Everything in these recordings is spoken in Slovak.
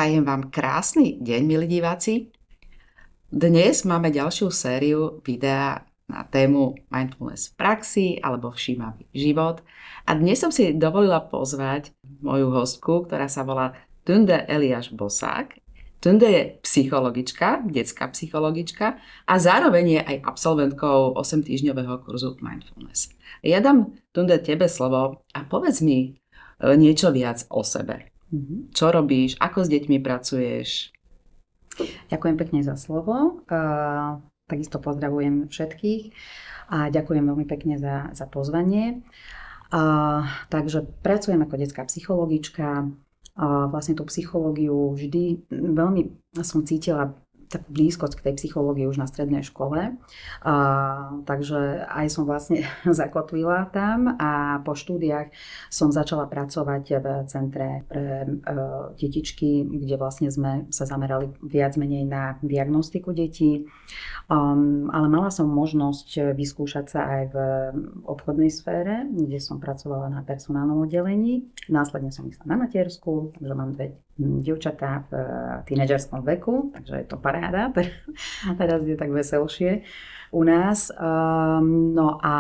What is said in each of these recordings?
Prajem vám krásny deň, milí diváci. Dnes máme ďalšiu sériu videa na tému mindfulness v praxi alebo všímavý život. A dnes som si dovolila pozvať moju hostku, ktorá sa volá Tunde Eliáš Bosák. Tunde je psychologička, detská psychologička a zároveň je aj absolventkou 8-týždňového kurzu mindfulness. Ja dám Tunde tebe slovo a povedz mi niečo viac o sebe. Čo robíš, ako s deťmi pracuješ? Ďakujem pekne za slovo. Takisto pozdravujem všetkých a ďakujem veľmi pekne za pozvanie. Takže pracujem ako detská psychologička. Vlastne tú psychológiu vždy veľmi som cítila takú blízkosť k tej psychológii už na strednej škole. Takže aj som vlastne zakotvila tam a po štúdiách som začala pracovať v centre pre detičky, kde vlastne sme sa zamerali viac menej na diagnostiku detí. Ale mala som možnosť vyskúšať sa aj v obchodnej sfére, kde som pracovala na personálnom oddelení. Následne som išla na matersku, takže mám dve dievčatá v tínedžerskom veku, takže je to paráda. Teraz je tak veselšie u nás. No a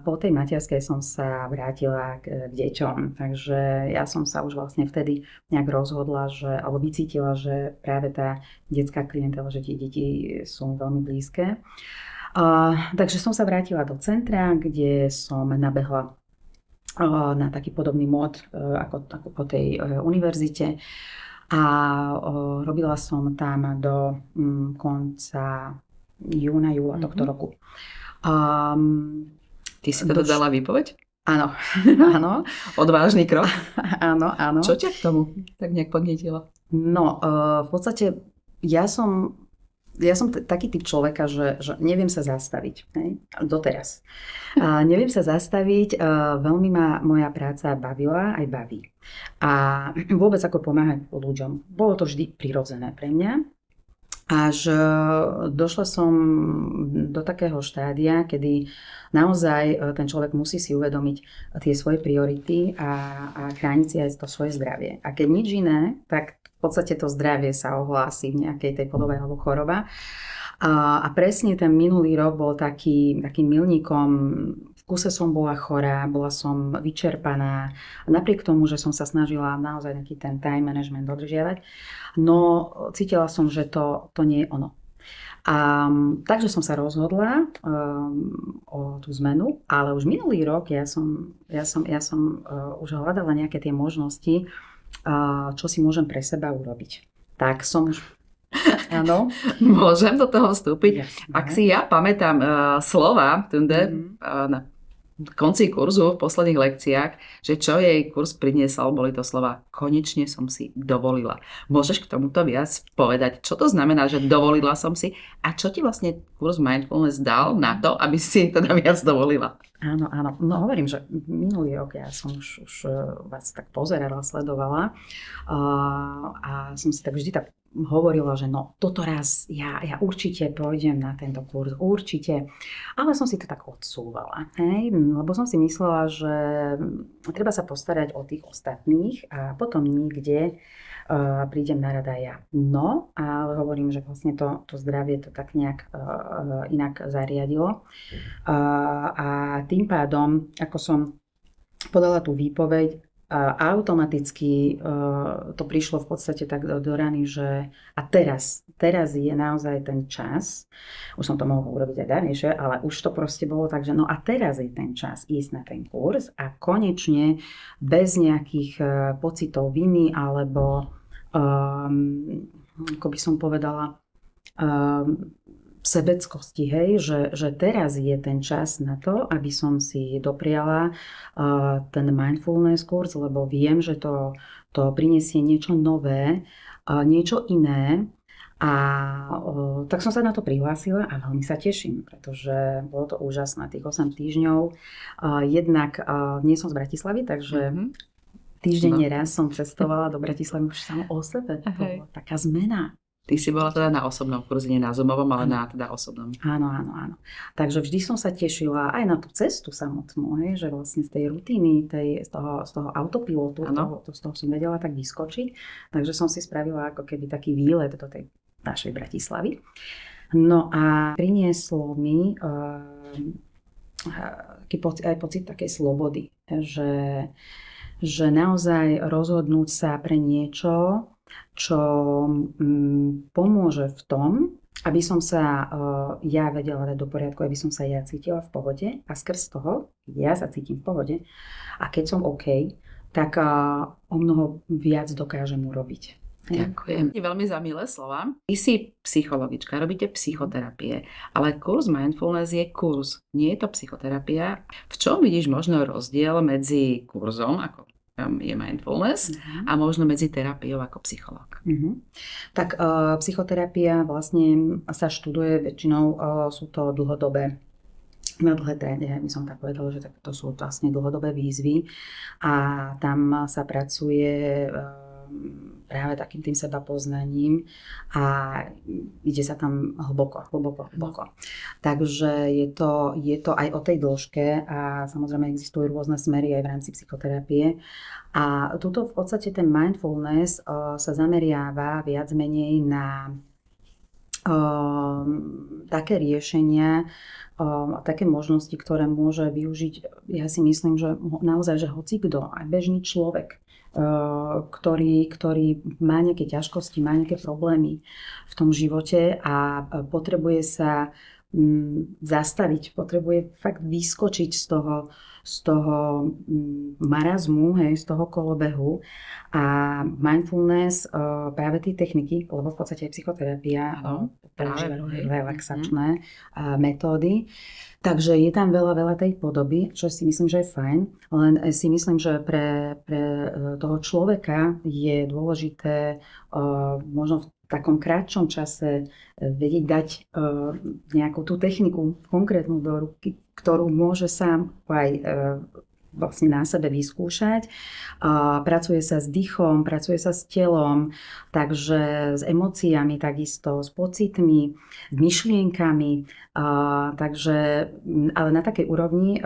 po tej materskej som sa vrátila k deťom, takže ja som sa už vlastne vtedy nejak rozhodla, alebo vycítila, že práve tá detská klientela, že tie deti sú veľmi blízke. Takže som sa vrátila do centra, kde som nabehla na taký podobný mód ako po tej univerzite a robila som tam do konca júla tohto roku. Ty si teda dala výpoveď? Áno, áno. Odvážny krok? Áno, áno. Čo ťa k tomu tak nejak podnietilo? No, v podstate ja som taký typ človeka, že neviem sa zastaviť. Doteraz. Neviem sa zastaviť. Veľmi ma moja práca bavila, aj baví. A vôbec ako pomáhať ľuďom. Bolo to vždy prirodzené pre mňa. Až došla som do takého štádia, kedy naozaj ten človek musí si uvedomiť tie svoje priority a chrániť si aj to svoje zdravie. A keď nič iné, tak v podstate to zdravie sa ohlási v nejakej tej podobe alebo choroba. A presne ten minulý rok bol takým milníkom. V kuse som bola chorá, bola som vyčerpaná. Napriek tomu, že som sa snažila naozaj nejaký ten time management dodržiavať, no cítila som, že to nie je ono. Takže som sa rozhodla o tú zmenu, ale už minulý rok ja som už hľadala nejaké tie možnosti, čo si môžem pre seba urobiť. Tak som už... Áno. Môžem do toho vstúpiť? Jasné. Ak si ja pamätám slova Tunde na konci kurzu v posledných lekciách, že čo jej kurz priniesol, boli to slova konečne som si dovolila. Môžeš k tomuto viac povedať, čo to znamená, že dovolila som si a čo ti vlastne kurz mindfulness dal na to, aby si teda viac dovolila? Áno, áno. No hovorím, že minulý rok ja som už vás tak pozerala, sledovala a som si tak vždy tak hovorila, že no toto raz ja určite pôjdem na tento kurz, určite. Ale som si to tak odsúvala, lebo som si myslela, že treba sa postarať o tých ostatných a potom niekde prídem na rada ja. No, ale hovorím, že vlastne to zdravie to tak nejak inak zariadilo. A tým pádom, ako som podala tú výpoveď, automaticky to prišlo v podstate tak do rany, že a teraz je naozaj ten čas, už som to mohla urobiť aj dávnejšie, ale už to proste bolo tak, že no a teraz je ten čas ísť na ten kurz a konečne bez nejakých pocitov viny alebo ako by som povedala sebeckosti, že teraz je ten čas na to, aby som si dopriala ten mindfulness kurz, lebo viem, že to prinesie niečo nové, niečo iné. A tak som sa na to prihlásila a veľmi sa teším, pretože bolo to úžasné, tých 8 týždňov. Jednak nie som z Bratislavy, takže týždenne raz som cestovala do Bratislavy už samo o sebe. To bola taká zmena. Ty si bola teda na osobnom kurze, nie na Zoomovom, ale na teda osobnom. Áno. Takže vždy som sa tešila aj na tú cestu samotnú, hej, že vlastne z tej rutiny, z toho autopilotu, z toho som vedela tak vyskočiť. Takže som si spravila ako keby taký výlet do tej našej Bratislavy. No a prinieslo mi aj pocit takej slobody, že naozaj rozhodnúť sa pre niečo, čo pomôže v tom, aby som sa ja vedela dať do poriadku, aby som sa ja cítila v pohode a skrz toho, ja sa cítim v pohode a keď som OK, tak o mnoho viac dokážem urobiť. Ďakujem. Veľmi za milé slova. Ty si psychologička, robíte psychoterapie, ale kurz Mindfulness je kurz, nie je to psychoterapia. V čom vidíš možno rozdiel medzi kurzom, ako je Mindfulness, a možno medzi terapiou ako psychológ? Tak psychoterapia vlastne sa študuje, väčšinou sú to dlhodobé na dlhé tréne, by som tak povedala, že to sú vlastne dlhodobé výzvy a tam sa pracuje práve takým tým sebapoznaním a ide sa tam hlboko. Takže je to aj o tej dĺžke a samozrejme existujú rôzne smery aj v rámci psychoterapie. A tuto v podstate ten mindfulness sa zameriava viac menej na také riešenia, také možnosti, ktoré môže využiť, ja si myslím, že naozaj, že hocikto, aj bežný človek, ktorý má nejaké ťažkosti, má nejaké problémy v tom živote a potrebuje sa zastaviť, potrebuje fakt vyskočiť z toho marazmu, hej, z toho kolobehu. A mindfulness, práve tie techniky, lebo v podstate aj psychoterapia používa relaxačné metódy. Takže je tam veľa tej podoby, čo si myslím, že je fajn, len si myslím, že pre toho človeka je dôležité možno v takom krátšom čase vedieť dať nejakú tú techniku konkrétnu do ruky, ktorú môže sám aj vlastne na sebe vyskúšať. Pracuje sa s dýchom, pracuje sa s telom, takže s emóciami takisto, s pocitmi, s myšlienkami. Takže, ale na takej úrovni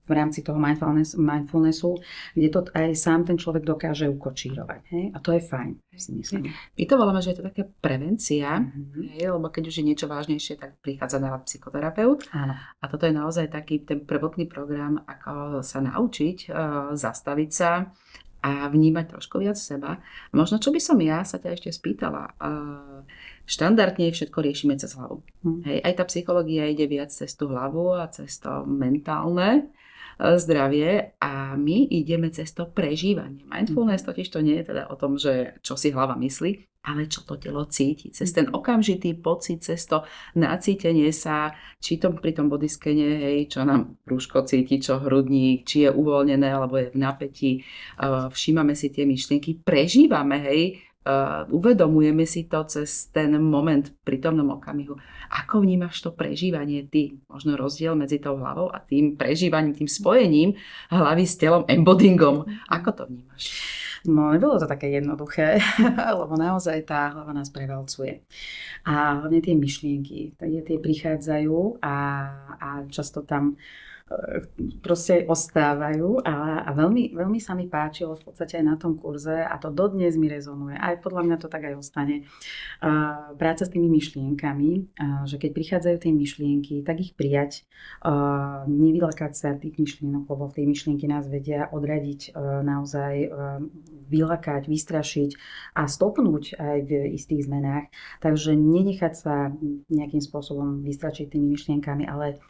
v rámci toho mindfulnessu, kde to aj sám ten človek dokáže ukočírovať. Hej? A to je fajn, si myslím. My to voláme, že je to taká prevencia, hej? Lebo keď už je niečo vážnejšie, tak prichádza na psychoterapeut. Áno. A toto je naozaj taký ten prvotný program, ako sa naučiť, zastaviť sa a vnímať trošku viac seba. Možno, čo by som ja sa ťa ešte spýtala, štandardne všetko riešime cez hlavu. Hej? Aj tá psychológia ide viac cez tú hlavu a cez to mentálne zdravie a my ideme cez to prežívanie. Mindfulness totiž to nie je teda o tom, že čo si hlava myslí, ale čo to telo cíti. Cez ten okamžitý pocit, cez to nacítenie sa, či to pri tom bodyskene, hej, čo nám brúško cíti, čo hrudník, či je uvoľnené, alebo je v napätí. Všímame si tie myšlienky, prežívame, hej, uvedomujeme si to cez ten moment v prítomnom okamihu. Ako vnímaš to prežívanie ty? Možno rozdiel medzi tou hlavou a tým prežívaním, tým spojením hlavy s telom, embodingom. Ako to vnímaš? No, nebolo to také jednoduché, lebo naozaj tá hlava nás prevalcuje. A hlavne tie myšlienky, tie prichádzajú a často tam proste ostávajú a veľmi, veľmi sa mi páčilo v podstate aj na tom kurze a to dodnes mi rezonuje. Aj podľa mňa to tak aj ostane. Práca s tými myšlienkami, že keď prichádzajú tie myšlienky, tak ich prijať, nevyľakať sa tých myšlienok, lebo tie myšlienky nás vedia odradiť, naozaj vylakať, vystrašiť a stopnúť aj v istých zmenách. Takže nenechať sa nejakým spôsobom vystrašiť tými myšlienkami, ale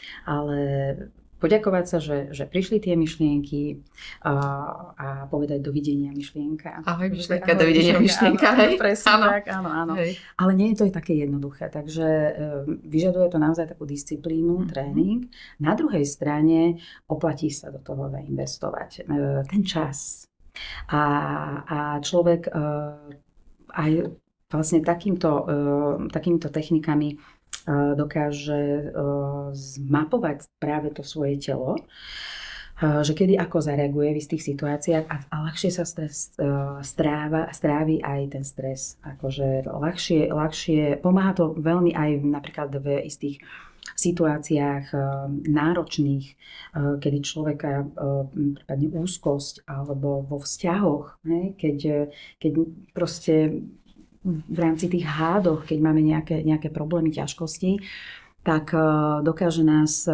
poďakovať sa, že prišli tie myšlienky a povedať dovidenia myšlienka. Ahoj myšlienka, dovidenia myšlienka. Áno, presne tak, áno. Hej. Ale nie je to také jednoduché, takže vyžaduje to naozaj takú disciplínu, tréning. Na druhej strane oplatí sa do toho investovať ten čas. A človek aj vlastne takýmito technikami dokáže zmapovať práve to svoje telo že kedy ako zareaguje v istých situáciách a ľahšie sa stres strávi aj ten stres. Akože ľahšie, pomáha to veľmi aj napríklad v istých situáciách náročných, kedy človeka prípadne úzkosť alebo vo vzťahoch, keď proste v rámci tých hádoch, keď máme nejaké problémy, ťažkosti, tak dokáže nás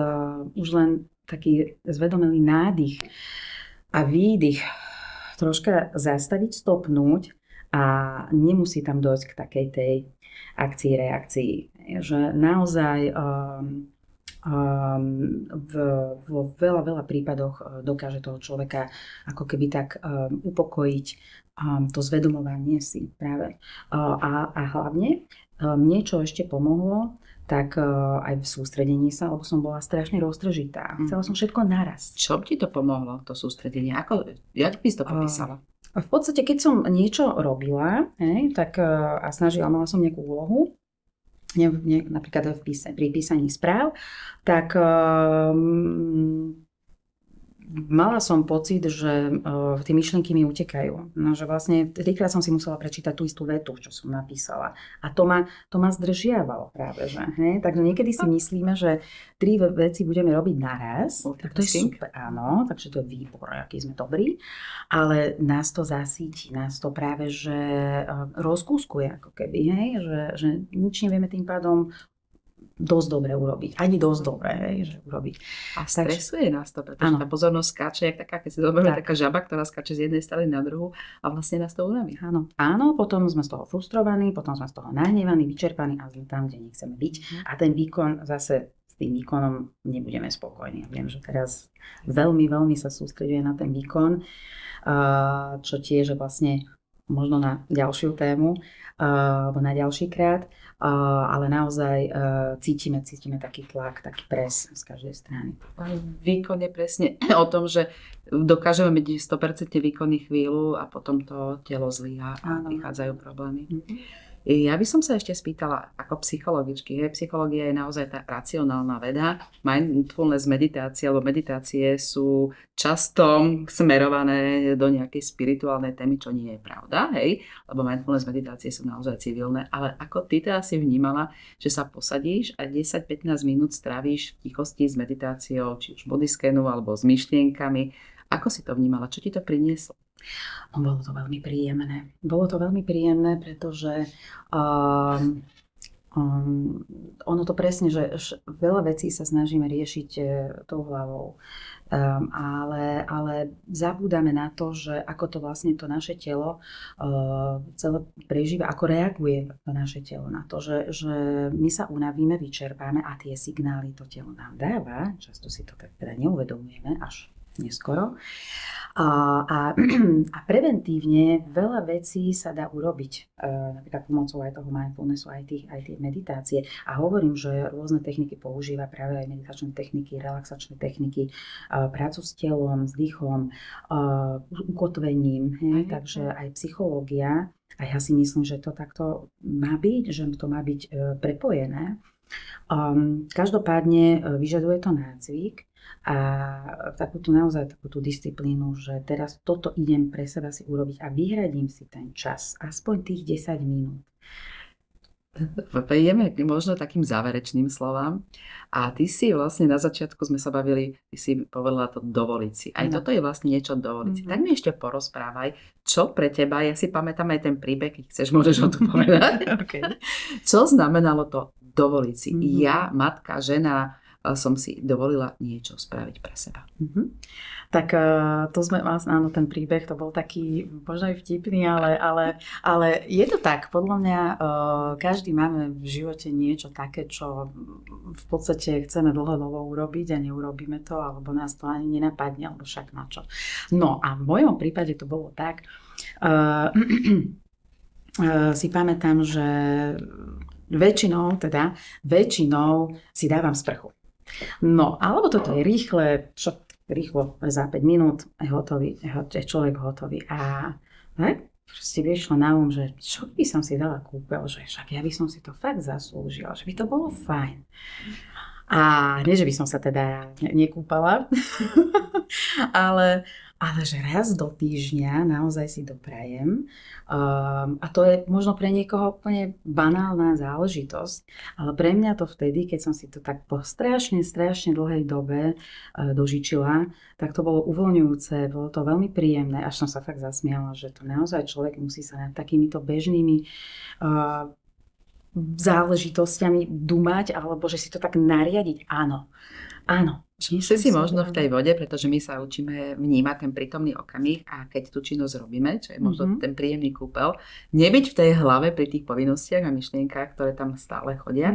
už len taký zvedomelý nádych a výdych troška zastaviť, stopnúť a nemusí tam dojsť k takej tej akcii, reakcii. Že naozaj vo veľa prípadoch dokáže toho človeka ako keby tak upokojiť to zvedomovanie si práve. A hlavne mne čo ešte pomohlo, tak aj v sústredení sa, lebo som bola strašne roztržitá. Chcela som všetko naraz. Čo ti to pomohlo, to sústredenie? Jak by si to popísala? V podstate, keď som niečo robila, tak a mala som nejakú úlohu, napríklad pri písaní správ, tak mala som pocit, že tie myšlienky mi utekajú. No, že vlastne 3-krát som si musela prečítať tú istú vetu, čo som napísala. A to ma zdržiavalo práve, že? Takže niekedy si myslíme, že 3 veci budeme robiť naraz. Tak to je super, áno, takže to je výborné, aký sme dobrí. Ale nás to zasíti, nás to práve, že rozkúskuje, ako keby, že nič nevieme tým pádom dosť dobre urobiť. Ani dosť dobre, že urobiť. A stresuje nás to, pretože tá pozornosť skáče, jak taká, keď si zoberieme taká žaba, ktorá skáče z jednej strany na druhú a vlastne nás to unaví. Áno, potom sme z toho frustrovaní, potom sme z toho nahnevaní, vyčerpaní a sme tam, kde nechceme byť. A ten výkon zase s tým výkonom nebudeme spokojní. Viem, že teraz veľmi sa sústreďuje na ten výkon, čo tiež vlastne možno na ďalšiu tému, alebo na ďalší krát, ale naozaj cítime taký tlak, taký pres z každej strany. Výkon je presne o tom, že dokážeme byť 100% výkonný chvíľu a potom to telo zlyhá a prichádzajú problémy. Ja by som sa ešte spýtala, ako psychologičky. Psychológia je naozaj tá racionálna veda. Mindfulness meditácie alebo meditácie sú často smerované do nejakej spirituálnej témy, čo nie je pravda, hej? Lebo mindfulness meditácie sú naozaj civilné. Ale ako ty to asi vnímala, že sa posadíš a 10-15 minút strávíš v tichosti s meditáciou, či už bodyscanu alebo s myšlienkami. Ako si to vnímala? Čo ti to prinieslo? Bolo to veľmi príjemné. Pretože ono to presne, že veľa vecí sa snažíme riešiť tou hlavou, ale zabúdame na to, že ako to vlastne to naše telo celé prežíva, ako reaguje to naše telo na to, že my sa unavíme, vyčerpáme a tie signály to telo nám dáva, často si to teda neuvedomujeme až neskoro. A preventívne veľa vecí sa dá urobiť, napríklad pomocou aj toho mindfulnessu, aj tie meditácie. A hovorím, že rôzne techniky používa práve aj meditačné techniky, relaxačné techniky, prácu s telom, s dýchom, ukotvením. Takže aj psychológia, a ja si myslím, že to takto má byť, že to má byť prepojené. Každopádne vyžaduje to nácvik a takúto disciplínu, že teraz toto idem pre seba si urobiť a vyhradím si ten čas, aspoň tých 10 minút. Prejdeme možno takým záverečným slovám. A ty si vlastne na začiatku sme sa bavili, ty si povedala to dovoliť si. Aj toto je vlastne niečo dovoliť si. Tak mi ešte porozprávaj, čo pre teba, ja si pamätám aj ten príbeh, keď chceš, môžeš ho tu povedať. Okay. Čo znamenalo to dovoliť si? Ja, matka, žena, som si dovolila niečo spraviť pre seba. Tak to sme, áno, ten príbeh, to bol taký možno aj vtipný, ale je to tak. Podľa mňa každý máme v živote niečo také, čo v podstate chceme dlhodobo urobiť a neurobíme to, alebo nás to ani nenapadne, alebo však na čo. No a v mojom prípade to bolo tak, si pamätám, že väčšinou si dávam sprchu. No, alebo toto je rýchle za 5 minút je hotový, je človek hotový. A proste vyšlo na že čo by som si dala kúpel, že však ja by som si to fakt zaslúžila, že by to bolo fajn. A nie, že by som sa teda nekúpala, ale že raz do týždňa naozaj si doprajem. A to je možno pre niekoho úplne banálna záležitosť, ale pre mňa to vtedy, keď som si to tak po strašne dlhej dobe dožičila, tak to bolo uvoľňujúce, bolo to veľmi príjemné, až som sa fakt zasmiala, že to naozaj človek musí sa nad takýmito bežnými záležitosťami dumať, alebo že si to tak nariadiť. Áno. Si možno v tej vode, pretože my sa učíme vnímať ten prítomný okamih a keď tú činnosť robíme, čo je možno ten príjemný kúpel, nebyť v tej hlave pri tých povinnostiach a myšlienkach, ktoré tam stále chodia,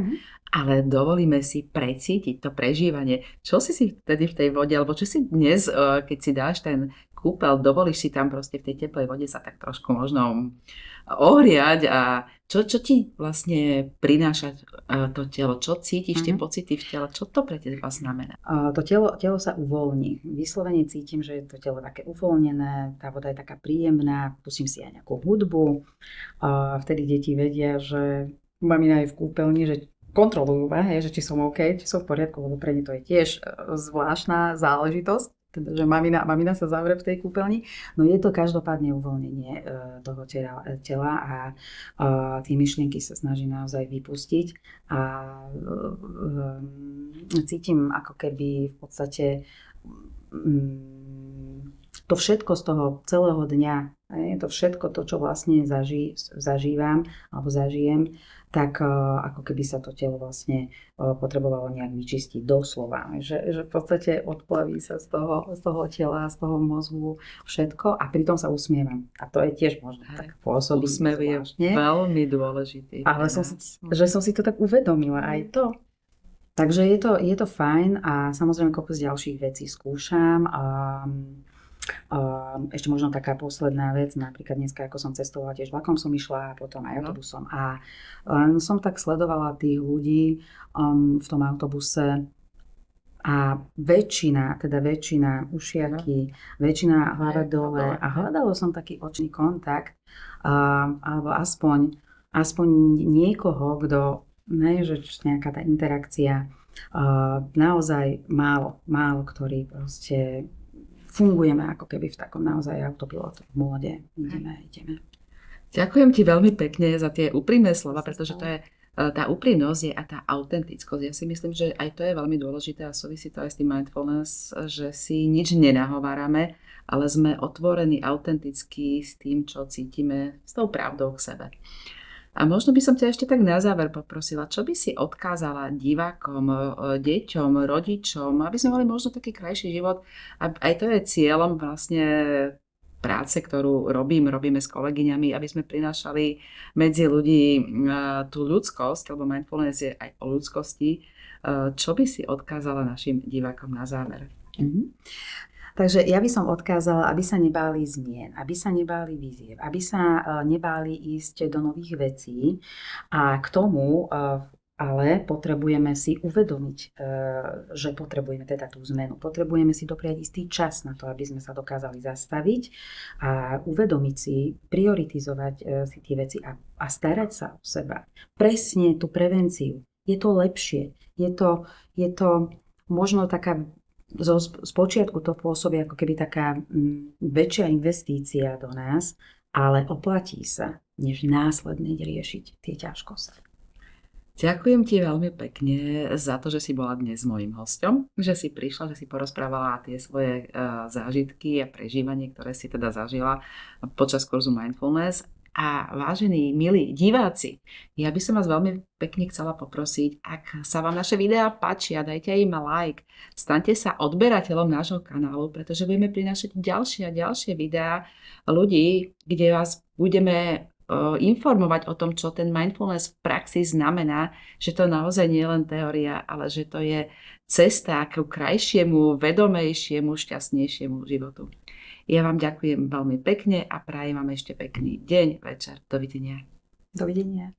ale dovolíme si precítiť to prežívanie. Čo si vtedy v tej vode, alebo čo si dnes, keď si dáš ten kúpel, dovolíš si tam proste v tej teplej vode sa tak trošku možno ohriať a čo ti vlastne prináša to telo? Čo cítiš, tie pocity v tele? Čo to pre teba znamená? To telo sa uvoľní. Vyslovene cítim, že je to telo také uvoľnené, tá voda je taká príjemná, pustím si aj nejakú hudbu. Vtedy deti vedia, že mamina je v kúpeľni, že kontrolujú ma, že či som OK, či som v poriadku, lebo pre ne to je tiež zvláštna záležitosť. Teda, že mamina sa zavre v tej kúpeľni. No je to každopádne uvoľnenie toho tela a tie myšlienky sa snaží naozaj vypustiť a cítim ako keby v podstate to všetko z toho celého dňa, to všetko to, čo vlastne zažívam alebo zažijem, tak ako keby sa to telo vlastne potrebovalo nejak vyčistiť doslova. Že v podstate odplaví sa z toho tela, z toho mozgu všetko a pritom sa usmievam. A to je tiež možno tak pôsobí. Úsmev je veľmi dôležitý. Ale som si to tak uvedomila aj to. Takže je to fajn a samozrejme kopec ďalších vecí skúšam. Ešte možno taká posledná vec, napríklad dneska, ako som cestovala, tiež vlakom som išla a potom aj autobusom a som tak sledovala tých ľudí v tom autobuse a väčšina ušiaky, väčšina hlava dole a hľadalo som taký očný kontakt alebo aspoň niekoho, kto že nejaká tá interakcia naozaj málo ktorí proste fungujeme ako keby v takom naozaj autopilote v móde. Ideme. Ďakujem ti veľmi pekne za tie úprimné slova, pretože to je tá úprimnosť je a tá autentickosť. Ja si myslím, že aj to je veľmi dôležité a súvisí to aj s tým mindfulness, že si nič nenahovárame, ale sme otvorení autenticky s tým, čo cítime, s tou pravdou k sebe. A možno by som ťa ešte tak na záver poprosila, čo by si odkázala divákom, deťom, rodičom, aby sme mali možno taký krajší život. A aj to je cieľom vlastne práce, ktorú robíme s kolegyňami, aby sme prinášali medzi ľudí tú ľudskosť, lebo mindfulness je aj o ľudskosti. Čo by si odkázala našim divákom na záver? Takže ja by som odkázala, aby sa nebáli zmien, aby sa nebáli víziev, aby sa nebáli ísť do nových vecí a k tomu ale potrebujeme si uvedomiť, že potrebujeme teda tú zmenu. Potrebujeme si dopriať istý čas na to, aby sme sa dokázali zastaviť a uvedomiť si, prioritizovať si tie veci a starať sa o seba. Presne tú prevenciu. Je to lepšie. Je to možno taká z počiatku to pôsobí ako keby taká väčšia investícia do nás, ale oplatí sa, než následne riešiť tie ťažkosti. Ďakujem ti veľmi pekne za to, že si bola dnes mojím hosťom, že si prišla, že si porozprávala tie svoje zážitky a prežívanie, ktoré si teda zažila počas kurzu Mindfulness. A vážení, milí diváci, ja by som vás veľmi pekne chcela poprosiť, ak sa vám naše videá páčia, dajte im like, staňte sa odberateľom nášho kanálu, pretože budeme prinášať ďalšie a ďalšie videá ľudí, kde vás budeme informovať o tom, čo ten mindfulness v praxi znamená, že to naozaj nie je len teória, ale že to je cesta k krajšiemu, vedomejšiemu, šťastnejšiemu životu. Ja vám ďakujem veľmi pekne a prajem vám ešte pekný deň, večer. Dovidenia. Dovidenia.